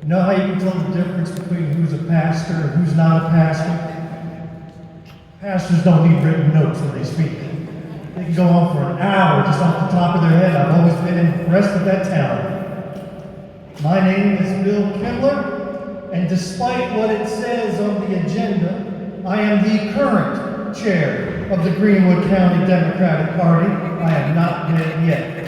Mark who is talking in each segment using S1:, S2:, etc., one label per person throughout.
S1: You know how you can tell the difference between who's a pastor and who's not a pastor? Pastors don't need written notes when they speak. They can go on for an hour just off the top of their head. I've always been impressed with that talent. My name is Bill Kimler, and despite what it says on the agenda, I am the current chair of the Greenwood County Democratic Party. I have not been yet.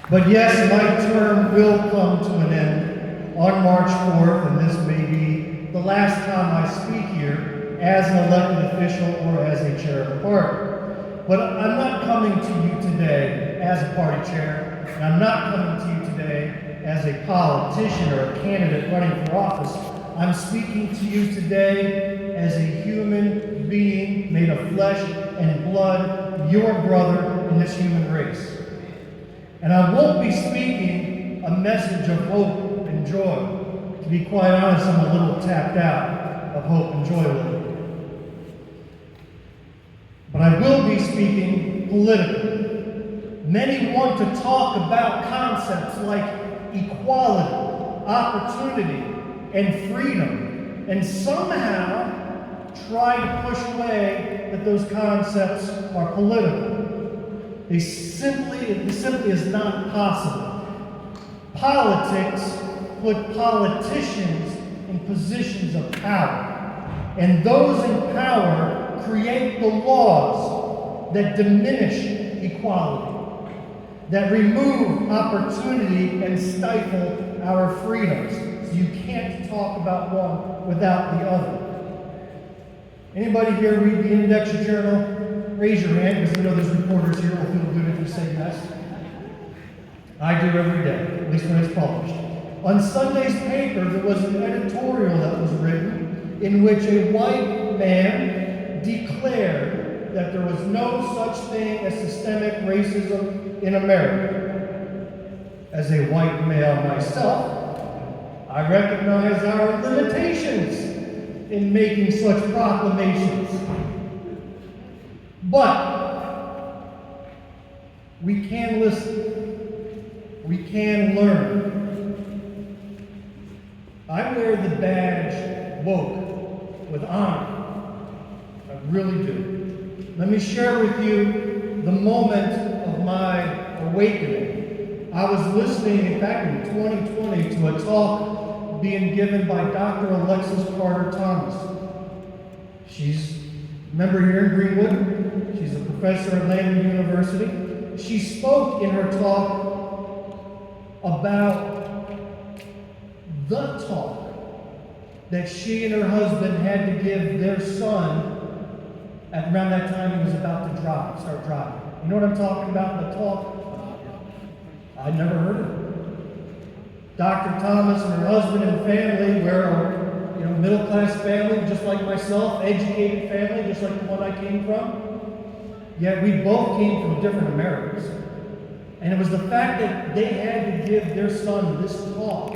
S1: But yes, my term will come to an end on March 4th, and this may be the last time I speak here as an elected official or as a chair of the party. But I'm not coming to you today as a party chair, and I'm not coming to you today as a politician or a candidate running for office. I'm speaking to you today as a human being made of flesh and blood, your brother in this human race. And I won't be speaking a message of hope and joy. To be quite honest, I'm a little tapped out of hope and joy lately. But I will be speaking politically. Many want to talk about concepts like equality, opportunity, and freedom, and somehow try to push away that those concepts are political. It simply is not possible. Politics put politicians in positions of power, and those in power create the laws that diminish equality, that remove opportunity and stifle our freedoms. So you can't talk about one without the other. Anybody here read the Index Journal? Raise your hand, because we know there's reporters here who will feel good if you say yes. I do every day, at least when it's published. On Sunday's paper, there was an editorial that was written in which a white man declared that there was no such thing as systemic racism in America. As a white male myself, I recognize our limitations in making such proclamations. But we can listen. We can learn. I wear the badge woke with honor. I really do. Let me share with you the moment of my awakening. I was listening back in 2020 to a talk being given by Dr. Alexis Carter Thomas. She's a member here in Greenwood. She's a professor at Lehman University. She spoke in her talk about the talk that she and her husband had to give their son at around that time he was about to start driving. You know what I'm talking about? The talk? I'd never heard of it. Dr. Thomas and her husband and family were a middle-class family, just like myself, educated family, just like the one I came from. Yet we both came from different Americas. And it was the fact that they had to give their son this talk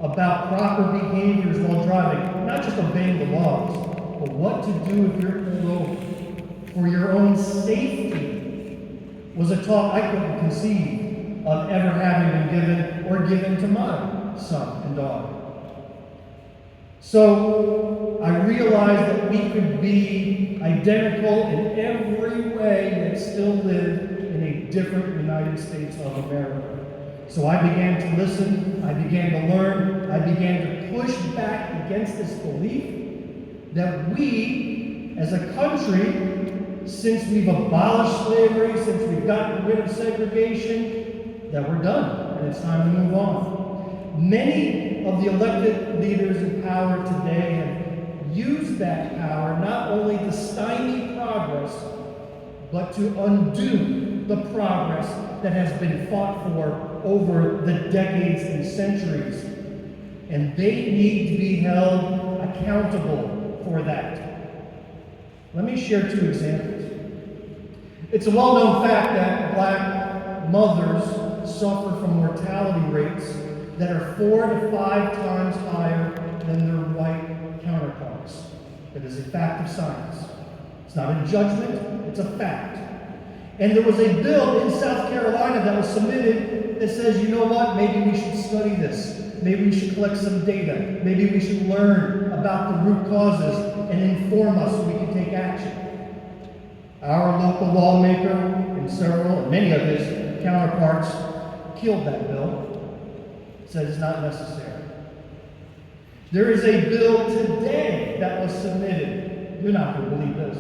S1: about proper behaviors while driving, not just obeying the laws, but what to do if you're pulled over for your own safety, was a talk I couldn't conceive of ever having been given to my son and daughter. So I realized that we could be identical in every way yet still live in a different United States of America. So I began to listen, I began to learn, I began to push back against this belief that we, as a country, since we've abolished slavery, since we've gotten rid of segregation, that we're done and it's time to move on. Many of the elected leaders in power today have used that power not only to stymie progress, but to undo the progress that has been fought for over the decades and centuries. And they need to be held accountable for that. Let me share two examples. It's a well-known fact that black mothers suffer from mortality rates that are 4 to 5 times higher than their white counterparts. It is a fact of science. It's not a judgment, it's a fact. And there was a bill in South Carolina that was submitted that says, you know what, maybe we should study this. Maybe we should collect some data. Maybe we should learn about the root causes and inform us so we can take action. Our local lawmaker and many of his counterparts killed that bill, said it's not necessary. There is a bill today that was submitted. You're not going to believe this.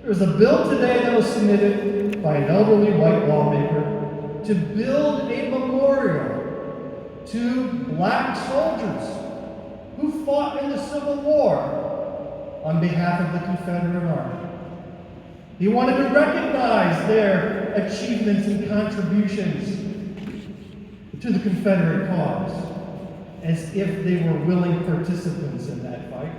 S1: There's a bill today that was submitted by an elderly white lawmaker to build a memorial to black soldiers who fought in the Civil War on behalf of the Confederate Army. He wanted to recognize their achievements and contributions to the Confederate cause as if they were willing participants in that fight.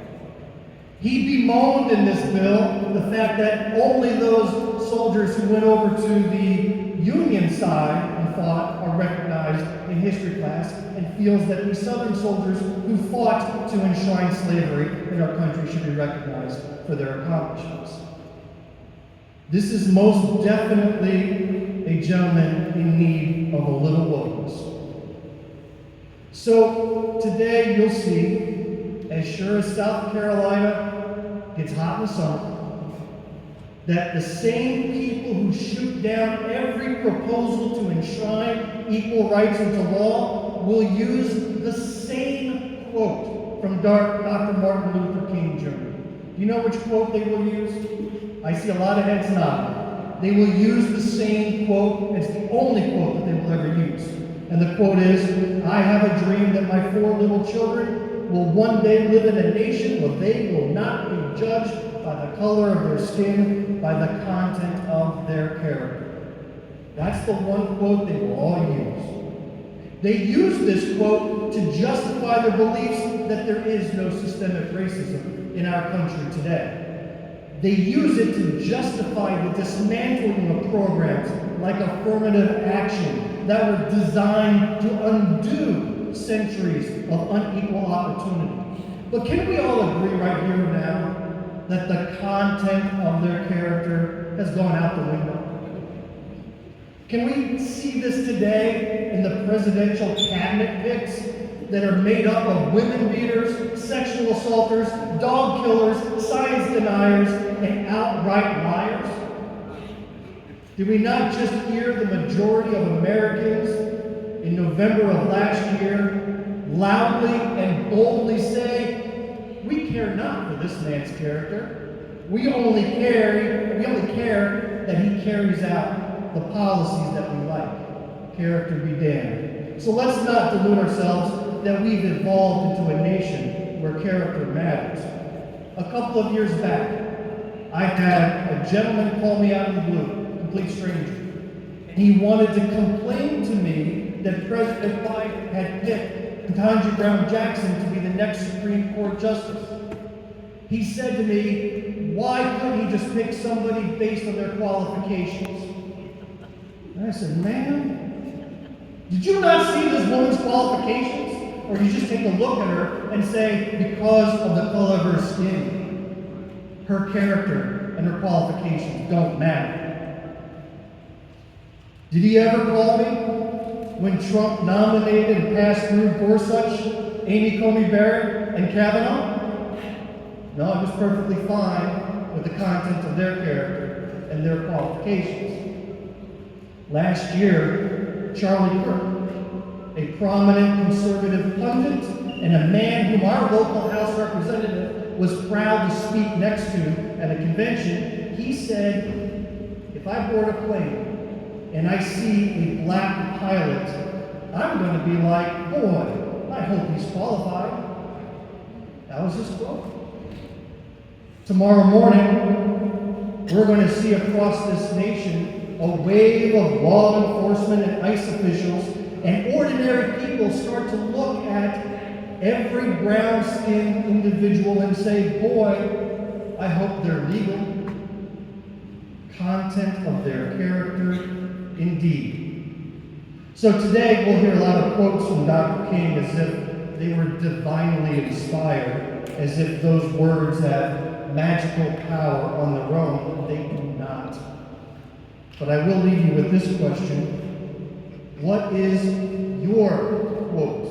S1: He bemoaned in this bill the fact that only those soldiers who went over to the Union side and fought are recognized in history class, and feels that the Southern soldiers who fought to enshrine slavery in our country should be recognized for their accomplishments. This is most definitely a gentleman in need of a little wokeness. So today you'll see, as sure as South Carolina gets hot in the summer, that the same people who shoot down every proposal to enshrine equal rights into law will use the same quote from Dr. Martin Luther King Jr. Do you know which quote they will use? I see a lot of heads nodding. They will use the same quote. It's the only quote that they will ever use. And the quote is, "I have a dream that my 4 little children will one day live in a nation where they will not be judged by the color of their skin, by the content of their character." That's the one quote they will all use. They use this quote to justify their beliefs that there is no systemic racism in our country today. They use it to justify the dismantling of programs like affirmative action that were designed to undo centuries of unequal opportunity. But can we all agree right here and now that the content of their character has gone out the window? Can we see this today in the presidential cabinet picks that are made up of women beaters, sexual assaulters, dog killers, science deniers, and outright liars? Did we not just hear the majority of Americans in November of last year loudly and boldly say, "We care not for this man's character. We only care that he carries out the policies that we like. Character be damned." So let's not delude ourselves that we've evolved into a nation where character matters. A couple of years back, I had a gentleman call me out of the blue, complete stranger. And he wanted to complain to me that President Biden had picked Ketanji Brown Jackson to be the next Supreme Court justice. He said to me, "Why couldn't he just pick somebody based on their qualifications?" And I said, "Man, did you not see this woman's qualifications? Or you just take a look at her and say, because of the color of her skin, her character and her qualifications don't matter." Did he ever call me when Trump nominated and passed through Gorsuch, Amy Coney Barrett, and Kavanaugh? No, it was perfectly fine with the content of their character and their qualifications. Last year, Charlie Kirk, a prominent conservative pundit and a man whom our local House representative was proud to speak next to at a convention, he said, "If I board a plane and I see a black pilot, I'm going to be like, boy, I hope he's qualified." That was his quote. Tomorrow morning, we're going to see across this nation a wave of law enforcement and ICE officials and ordinary people start to look at every brown-skinned individual and say, "Boy, I hope they're legal." Content of their character, indeed. So today we'll hear a lot of quotes from Dr. King as if they were divinely inspired, as if those words have magical power on their own. They do not. But I will leave you with this question. What is your quote?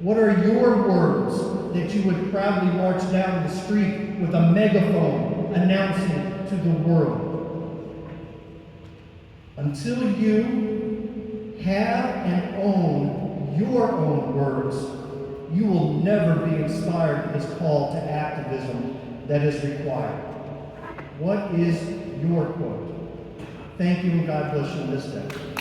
S1: What are your words that you would proudly march down the street with a megaphone announcing to the world? Until you have and own your own words, you will never be inspired to this call to activism that is required. What is your quote? Thank you, and God bless you this day.